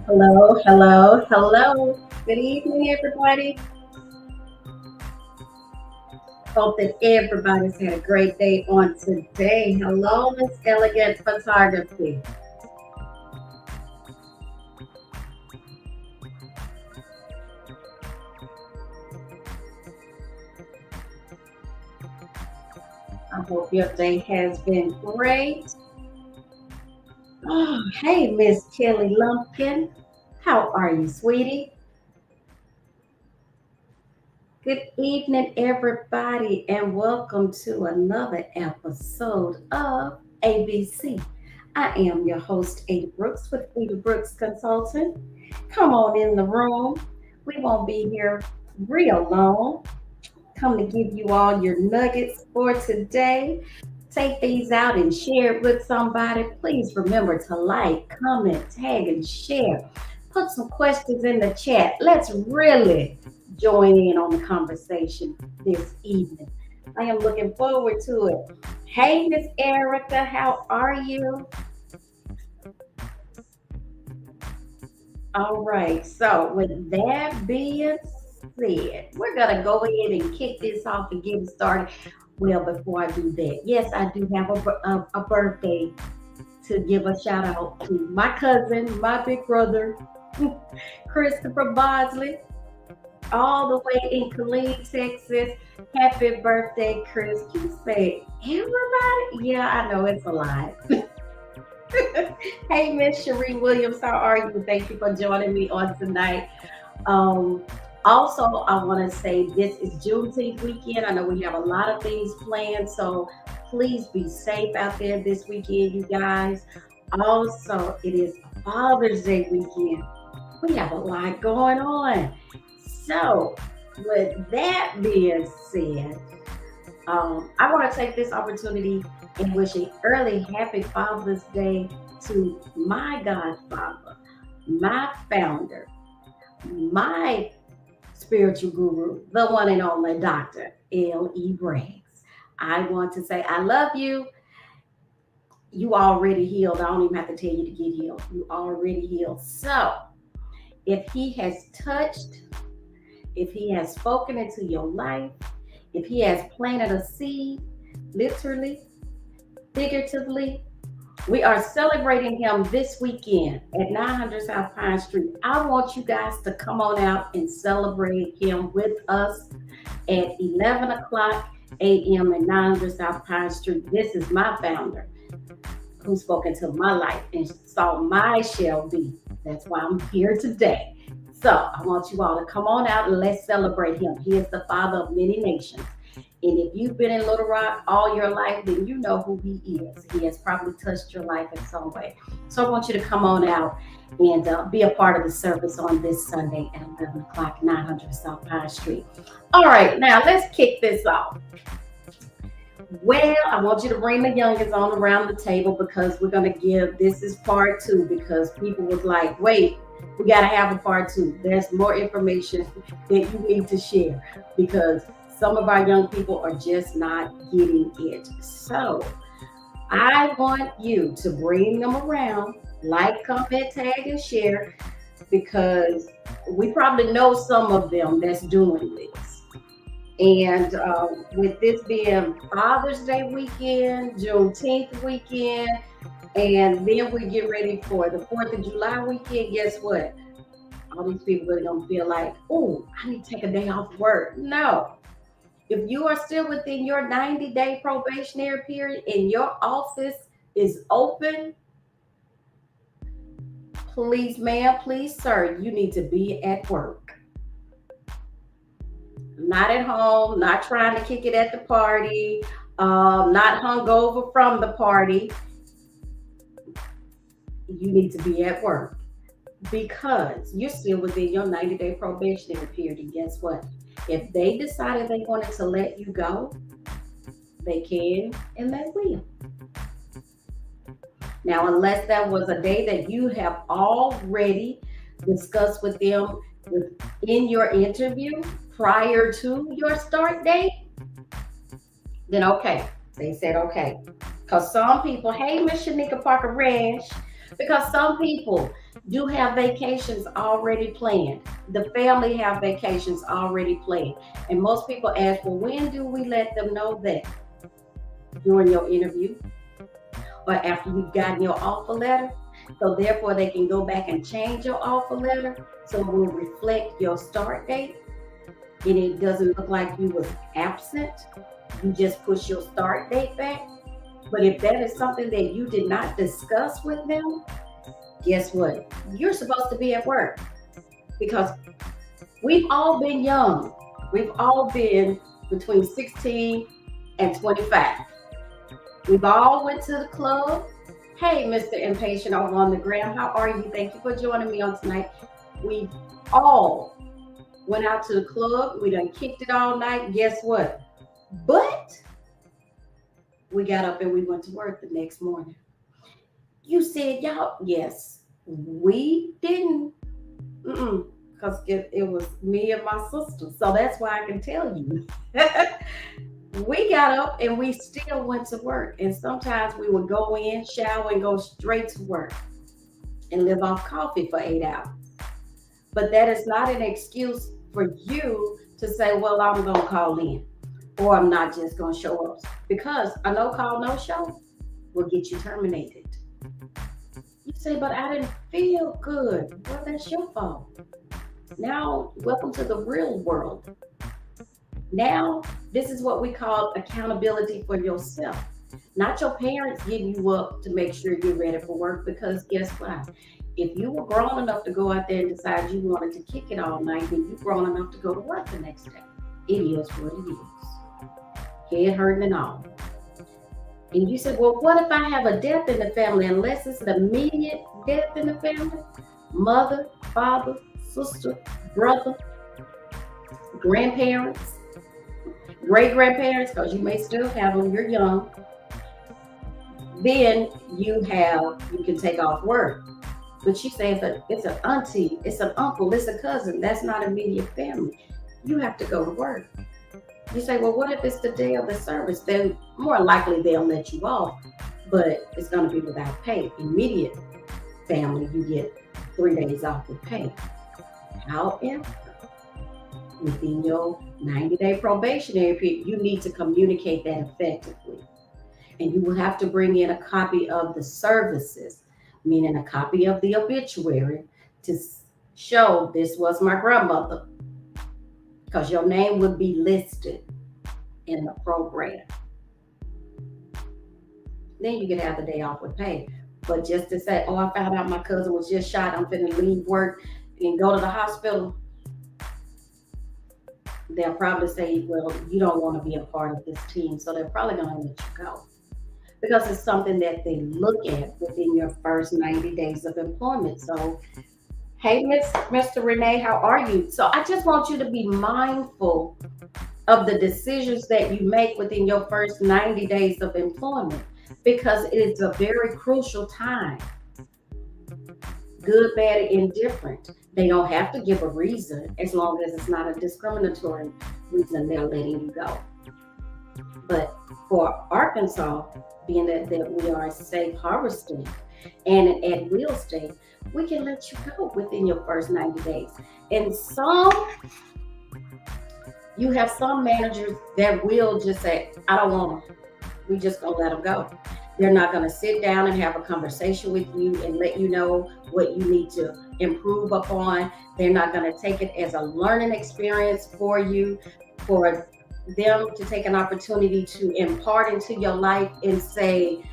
Hello, hello, hello. Good evening, everybody. Hope that everybody's had a great day on today. Hello, Miss Elegant Photography. I hope your day has been great. Oh, hey, Miss Kelly Lumpkin. How are you, sweetie? Good evening, everybody, and welcome to another episode of ABC. I am your host, Ada Brooks with Ada Brooks Consulting. Come on in the room. We won't be here real long. Come to give you all your nuggets for today. Take these out and share it with somebody. Please remember to like, comment, tag, and share. Put some questions in the chat. Let's really join in on the conversation this evening. I am looking forward to it. Hey, Miss Erica, how are you? All right. So, with that being said, we're going to go ahead and kick this off and get it started. Well, before I do that, yes, I do have a birthday to give a shout out to my cousin, my big brother, Christopher Bosley, all the way in Killeen, Texas. Happy birthday, Chris. You say everybody? Yeah, I know it's a lot. Hey, Miss Cherie Williams, how are you? Thank you for joining me on tonight. Um, Also, I want to say this is Juneteenth weekend. I know we have a lot of things planned, so please be safe out there this weekend, you guys. Also, it is Father's Day weekend. We have a lot going on. So, with that being said, I want to take this opportunity and wish a early happy Father's Day to my godfather, my founder, my spiritual guru, the one and only Dr. L.E. Braggs. I want to say, I love you. You already healed. I don't even have to tell you to get healed. You already healed. So, if he has touched, if he has spoken into your life, if he has planted a seed, literally, figuratively, we are celebrating him this weekend at 900 South Pine Street. I want you guys to come on out and celebrate him with us at 11 o'clock a.m. at 900 South Pine Street. This is my founder who spoke into my life and saw my shall be. That's why I'm here today. So I want you all to come on out and let's celebrate him. He is the father of many nations. And if you've been in Little Rock all your life, then you know who he is. He has probably touched your life in some way. So I want you to come on out and be a part of the service on this Sunday at 11 o'clock, 900 South Pine Street. All right, now let's kick this off. Well, I want you to bring the youngest on around the table because we're going to give this is part two because people was like, wait, we got to have a part two. There's more information that you need to share because some of our young people are just not getting it. So I want you to bring them around, like, comment, tag, and share because we probably know some of them that's doing this. And with this being Father's Day weekend, Juneteenth weekend, and then we get ready for the 4th of July weekend, guess what? All these people are going to feel like, oh, I need to take a day off work. No. If you are still within your 90-day probationary period and your office is open, please, ma'am, please, sir, you need to be at work. Not at home, not trying to kick it at the party, not hungover from the party. You need to be at work because you're still within your 90-day probationary period. And guess what? If they decided they wanted to let you go, they can and they will. Now, unless that was a day that you have already discussed with them in your interview prior to your start date, then okay. They said okay. Because some people, hey, Miss Shanika Parker Rash, because some people You have vacations already planned. The family have vacations already planned. And most people ask, well, when do we let them know that? During your interview or after you've gotten your offer letter. So therefore they can go back and change your offer letter so it will reflect your start date and it doesn't look like you was absent. You just push your start date back. But if that is something that you did not discuss with them, guess what? You're supposed to be at work because we've all been young. We've all been between 16 and 25. We've all went to the club. Hey, Mr. Impatient over on the gram, how are you? Thank you for joining me on tonight. We all went out to the club. We done kicked it all night. Guess what? But we got up and we went to work the next morning. You said, y'all, yes, we didn't. Because it was me and my sister. So that's why I can tell you. We got up and we still went to work. And sometimes we would go in, shower, and go straight to work and live off coffee for 8 hours. But that is not an excuse for you to say, well, I'm going to call in or I'm not just going to show up. Because a no call, no show will get you terminated. You say, but I didn't feel good. Well, that's your fault. Now, welcome to the real world. Now, this is what we call accountability for yourself. Not your parents getting you up to make sure you're ready for work because guess what? If you were grown enough to go out there and decide you wanted to kick it all night, then you're grown enough to go to work the next day. It is what it is. Head hurting and all. And you said, well, what if I have a death in the family? Unless it's an immediate death in the family, mother, father, sister, brother, grandparents, great grandparents, because you may still have them, you're young. Then you can take off work. But you say it's an auntie, it's an uncle, it's a cousin, that's not immediate family. You have to go to work. You say, well, what if it's the day of the service? Then more likely they'll let you off, but it's going to be without pay. Immediate family, you get 3 days off with pay. However, within your 90-day probationary period, you need to communicate that effectively. And you will have to bring in a copy of the services, meaning a copy of the obituary to show this was my grandmother, because your name would be listed in the program. Then you can have the day off with pay. But just to say, oh, I found out my cousin was just shot, I'm finna leave work and go to the hospital, they'll probably say, well, you don't want to be a part of this team. So they're probably going to let you go because it's something that they look at within your first 90 days of employment. So, hey, Mr. Renee, how are you? So I just want you to be mindful of the decisions that you make within your first 90 days of employment because it's a very crucial time. Good, bad, or indifferent. They don't have to give a reason as long as it's not a discriminatory reason they're letting you go. But for Arkansas, being that we are a safe harbor state and an at will state, we can let you go within your first 90 days. And you have some managers that will just say, I don't want them. We just gonna let them go. They're not going to sit down and have a conversation with you and let you know what you need to improve upon. They're not going to take it as a learning experience for you, for them to take an opportunity to impart into your life and say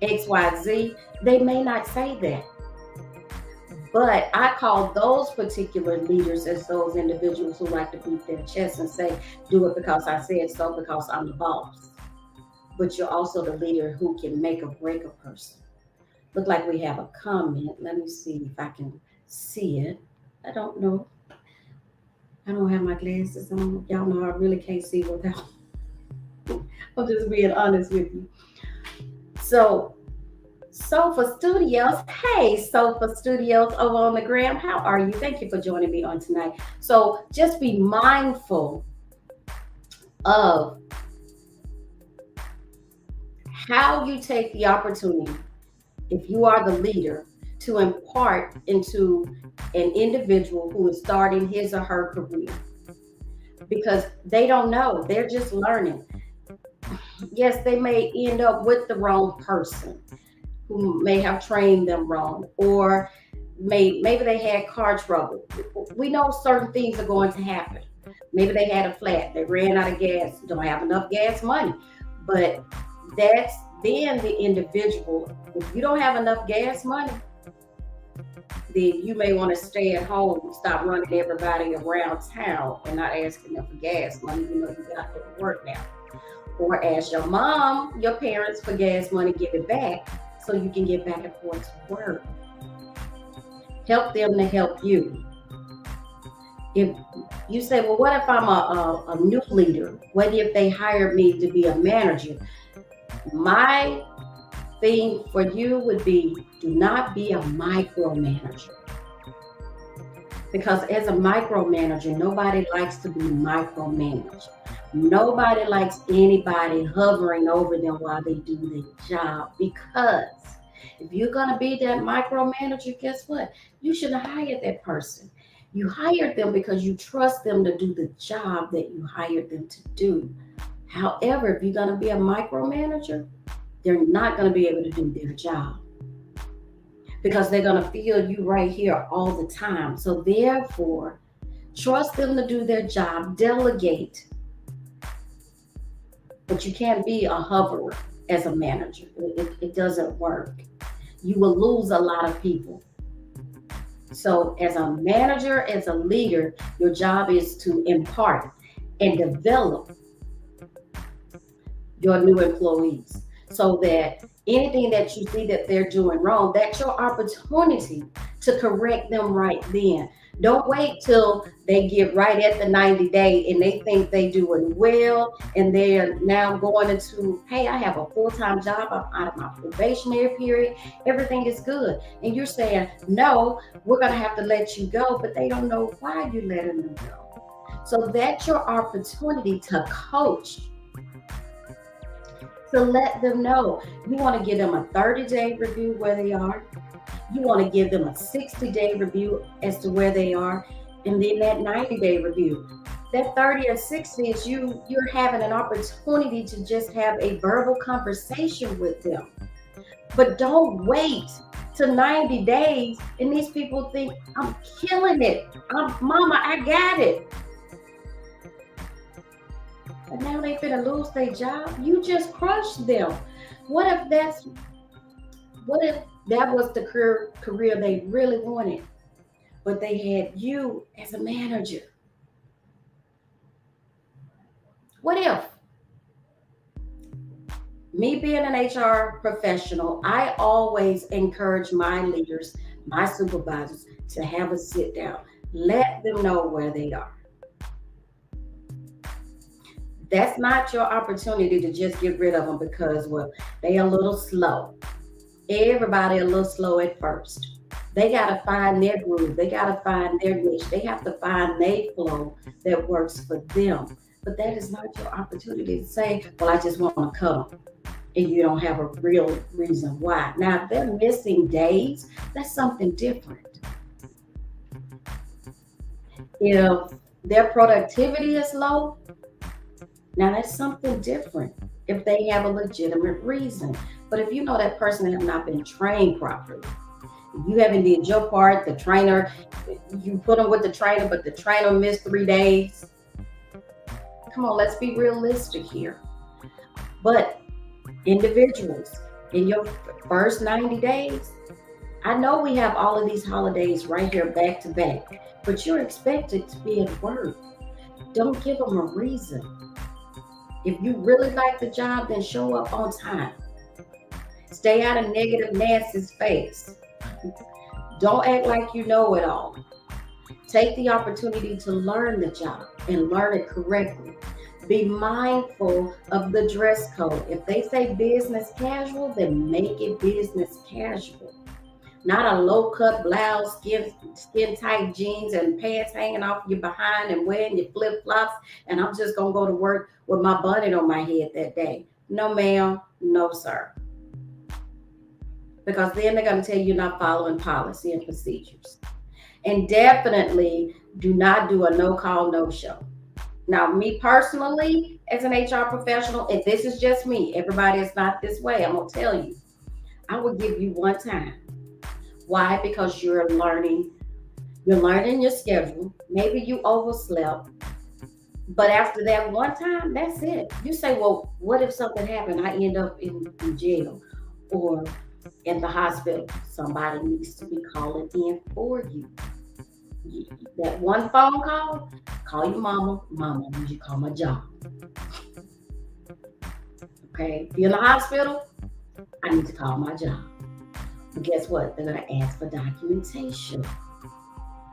XYZ. They may not say that. But I call those particular leaders as those individuals who like to beat their chest and say, do it because I said so, because I'm the boss. But you're also the leader who can make or break a person. Look like we have a comment. Let me see if I can see it. I don't know. I don't have my glasses on. Y'all know I really can't see without. I'm just being honest with you. So, Sofa Studios. Hey, Sofa Studios over on the gram. How are you? Thank you for joining me on tonight. So, just be mindful of how you take the opportunity, if you are the leader, to impart into an individual who is starting his or her career, because they don't know, they're just learning. Yes, they may end up with the wrong person who may have trained them wrong, or maybe they had car trouble. We know certain things are going to happen. Maybe they had a flat, they ran out of gas, don't have enough gas money. But that's then the individual. If you don't have enough gas money, then you may want to stay at home and stop running everybody around town and not asking them for gas money. You know, you got to go to work now. Or ask your mom, your parents for gas money, give it back so you can get back and forth to work. Help them to help you. If you say, well, what if I'm a new leader? What if they hired me to be a manager? My thing for you would be, do not be a micromanager. Because as a micromanager, nobody likes to be micromanaged. Nobody likes anybody hovering over them while they do their job. Because if you're going to be that micromanager, guess what? You should have hired that person. You hired them because you trust them to do the job that you hired them to do. However, if you're going to be a micromanager, they're not going to be able to do their job, because they're going to feel you right here all the time. So therefore, trust them to do their job, delegate, but you can't be a hoverer as a manager. It doesn't work. You will lose a lot of people. So as a manager, as a leader, your job is to impart and develop your new employees, so that anything that you see that they're doing wrong, that's your opportunity to correct them right then. Don't wait till they get right at the 90 day and they think they doing well and they're now going into, hey, I have a full-time job, I'm out of my probationary period, everything is good. And you're saying, no, we're gonna have to let you go, but they don't know why you're letting them go. So that's your opportunity to coach, to let them know. You want to give them a 30-day review where they are. You want to give them a 60-day review as to where they are, and then that 90-day review. That 30 or 60 is you're having an opportunity to just have a verbal conversation with them. But don't wait to 90 days and these people think, I'm killing it. Mama, I got it. And now they finna lose their job. You just crushed them. What if that was the career they really wanted, but they had you as a manager? What if? Me being an HR professional, I always encourage my leaders, my supervisors, to have a sit down. Let them know where they are. That's not your opportunity to just get rid of them because, well, they a little slow. Everybody a little slow at first. They got to find their groove. They got to find their niche. They have to find their flow that works for them. But that is not your opportunity to say, well, I just want to cut them. And you don't have a real reason why. Now, if they're missing days, that's something different. If their productivity is low, now that's something different if they have a legitimate reason. But if you know that person has not been trained properly, if you haven't did your part, the trainer, you put them with the trainer, but the trainer missed 3 days. Come on, let's be realistic here. But individuals, in your first 90 days, I know we have all of these holidays right here back to back, but you're expected to be at work. Don't give them a reason. If you really like the job, then show up on time. Stay out of negative Nancy's face. Don't act like you know it all. Take the opportunity to learn the job and learn it correctly. Be mindful of the dress code. If they say business casual, then make it business casual. Not a low-cut blouse, skin-tight jeans and pants hanging off your behind and wearing your flip-flops, and I'm just going to go to work with my bonnet on my head that day. No, ma'am. No, sir. because then they're going to tell you you're not following policy and procedures. And definitely do not do a no call, no show. Now, me personally, as an HR professional, and this is just me, everybody is not this way. I'm going to tell you, I will give you one time. Why? Because you're learning your schedule. Maybe you overslept. But after that one time, that's it. You say, well, what if something happened? I end up in jail or in the hospital. Somebody needs to be calling in for you. That one phone call your mama. Mama, would you call my job? Okay. If you're in the hospital, I need to call my job. But guess what? They're going to ask for documentation.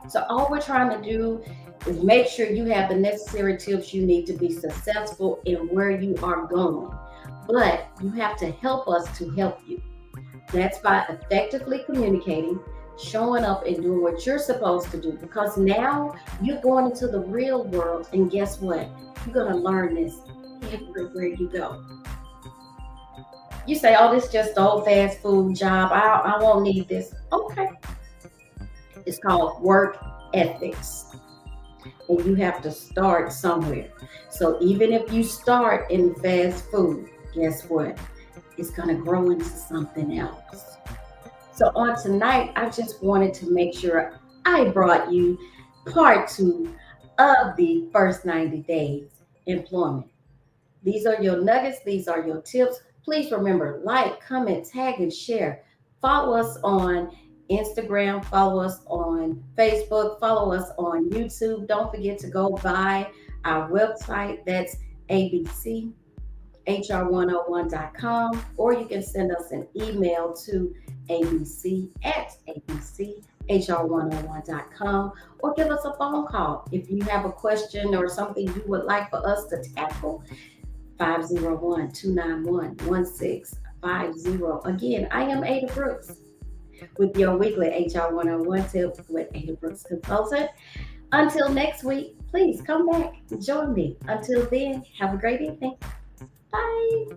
So all we're trying to do is make sure you have the necessary tips you need to be successful in where you are going. But you have to help us to help you. That's by effectively communicating, showing up and doing what you're supposed to do. Because now you're going into the real world, and guess what? You're going to learn this everywhere you go. You say, oh, this is just old fast food job. I won't need this. Okay. It's called work ethics. And you have to start somewhere. So even if you start in fast food, guess what? It's going to grow into something else. So on tonight, I just wanted to make sure I brought you part two of the first 90 days employment. These are your nuggets. These are your tips. Please remember, like, comment, tag, and share. Follow us on Instagram, follow us on Facebook, follow us on YouTube. Don't forget to go by our website. That's abchr101.com, or you can send us an email to abc@abchr101.com, or give us a phone call if you have a question or something you would like for us to tackle. 501-291-1650. Again, I am Ada Brooks with your weekly HR 101 tip with Ada Brooks Consultant. Until next week, please come back and join me. Until then, have a great evening. Bye.